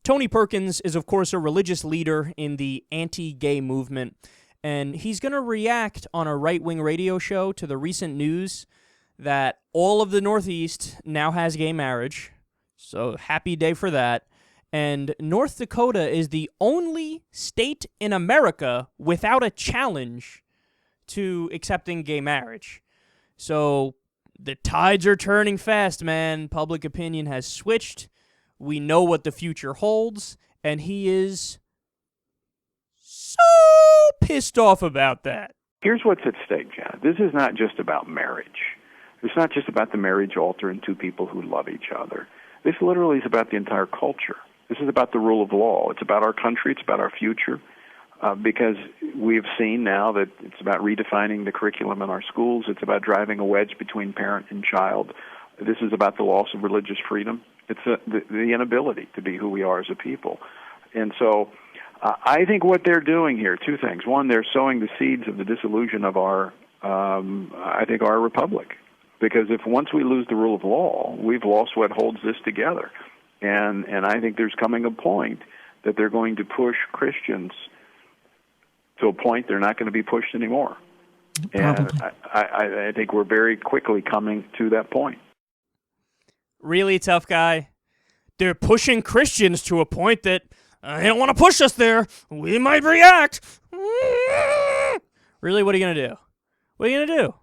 Tony Perkins is, of course, a religious leader in the anti-gay movement, and he's going to react on a right-wing radio show to the recent news that all of the Northeast now has gay marriage. So happy day for that. And North Dakota is the only state in America without a challenge to accepting gay marriage. So the tides are turning fast, man. Public opinion has switched. We know what the future holds, and he is so pissed off about that. Here's what's at stake, Janet. This is not just about marriage. It's not just about the marriage altar and two people who love each other. This literally is about the entire culture. This is about the rule of law. It's about our country. It's about our future. Because we've seen now that it's about redefining the curriculum in our schools. It's about driving a wedge between parent and child. This is about the loss of religious freedom. It's the inability to be who we are as a people. And so I think what they're doing here, two things. One, they're sowing the seeds of the dissolution of our republic. Because if once we lose the rule of law, we've lost what holds this together. And I think there's coming a point that they're going to push Christians to a point they're not going to be pushed anymore. Probably. And I think we're very quickly coming to that point. Really, tough guy? They're pushing Christians to a point that they don't want to push us there. We might react. Really, what are you going to do? What are you going to do?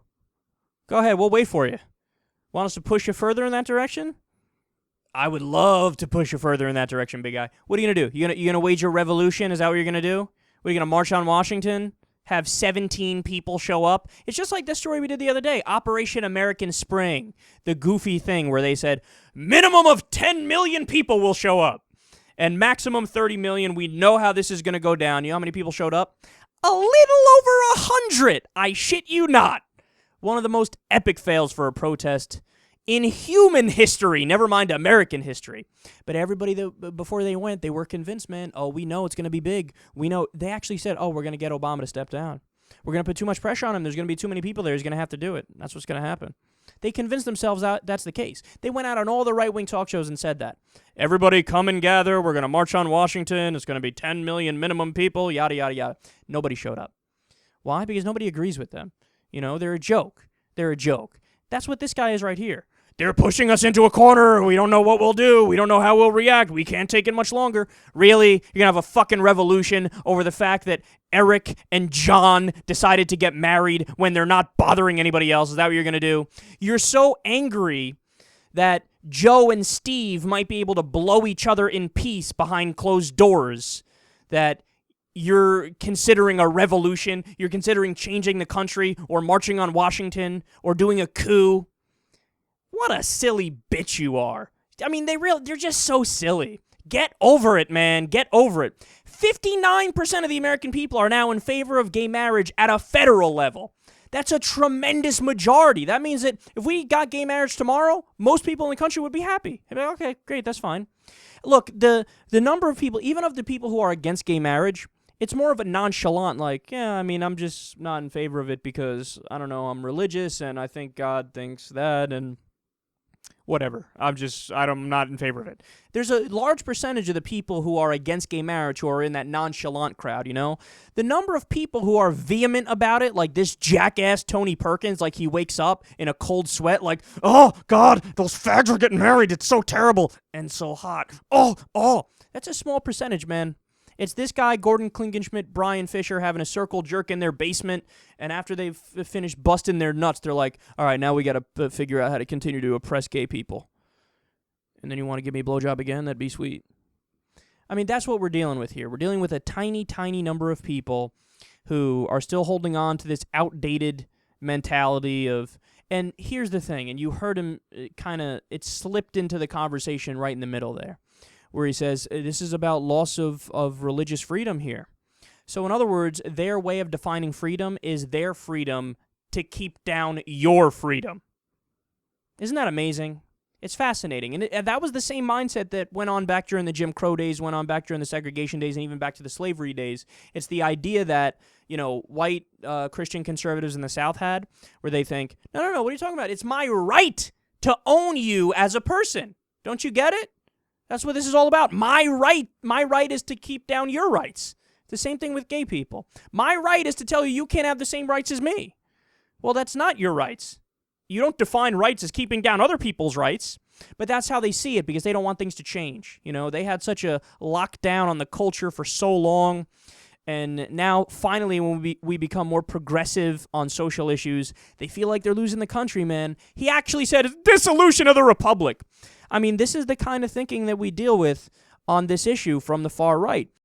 Go ahead, we'll wait for you. Want us to push you further in that direction? I would love to push you further in that direction, big guy. What are you going to do? You going to wage a revolution? Is that what you're going to do? What, are you going to march on Washington? Have 17 people show up? It's just like the story we did the other day, Operation American Spring, the goofy thing where they said, minimum of 10 million people will show up, and maximum 30 million. We know how this is going to go down. You know how many people showed up? A little over 100. I shit you not. One of the most epic fails for a protest in human history, never mind American history. But everybody, before they went, they were convinced, man, oh, we know it's going to be big. We know. They actually said, oh, we're going to get Obama to step down. We're going to put too much pressure on him. There's going to be too many people there. He's going to have to do it. That's what's going to happen. They convinced themselves out that's the case. They went out on all the right-wing talk shows and said that. Everybody come and gather. We're going to march on Washington. It's going to be 10 million minimum people, yada, yada, yada. Nobody showed up. Why? Because nobody agrees with them. You know, they're a joke. They're a joke. That's what this guy is right here. They're pushing us into a corner. We don't know what we'll do. We don't know how we'll react. We can't take it much longer. Really? You're going to have a fucking revolution over the fact that Eric and John decided to get married when they're not bothering anybody else? Is that what you're going to do? You're so angry that Joe and Steve might be able to blow each other in peace behind closed doors that you're considering a revolution. You're considering changing the country or marching on Washington or doing a coup. What a silly bitch you are. I mean, they're just so silly. Get over it, man. Get over it. 59% of the American people are now in favor of gay marriage at a federal level. That's a tremendous majority. That means that if we got gay marriage tomorrow, most people in the country would be happy. They'd be like, okay, great, that's fine. Look, the number of people, even of the people who are against gay marriage, it's more of a nonchalant, like, yeah, I mean, I'm just not in favor of it because, I don't know, I'm religious and I think God thinks that and whatever. I'm not in favor of it. There's a large percentage of the people who are against gay marriage who are in that nonchalant crowd, you know? The number of people who are vehement about it, like this jackass Tony Perkins, like he wakes up in a cold sweat, like, oh, God, those fags are getting married. It's so terrible and so hot. Oh, that's a small percentage, man. It's this guy, Gordon Klingenschmidt, Brian Fisher, having a circle jerk in their basement, and after they've finished busting their nuts, they're like, all right, now we got to figure out how to continue to oppress gay people. And then you want to give me a blowjob again? That'd be sweet. I mean, that's what we're dealing with here. We're dealing with a tiny, tiny number of people who are still holding on to this outdated mentality of, and here's the thing, and you heard him it slipped into the conversation right in the middle there, where he says, this is about loss of religious freedom here. So in other words, their way of defining freedom is their freedom to keep down your freedom. Isn't that amazing? It's fascinating. And that was the same mindset that went on back during the Jim Crow days, went on back during the segregation days, and even back to the slavery days. It's the idea that, you know, white Christian conservatives in the South had, where they think, no, what are you talking about? It's my right to own you as a person. Don't you get it? That's what this is all about. My right is to keep down your rights. The same thing with gay people. My right is to tell you can't have the same rights as me. Well, that's not your rights. You don't define rights as keeping down other people's rights, but that's how they see it because they don't want things to change. You know, they had such a lockdown on the culture for so long, and now finally when we become more progressive on social issues, they feel like they're losing the country, man. He actually said it's dissolution of the republic. I mean, this is the kind of thinking that we deal with on this issue from the far right.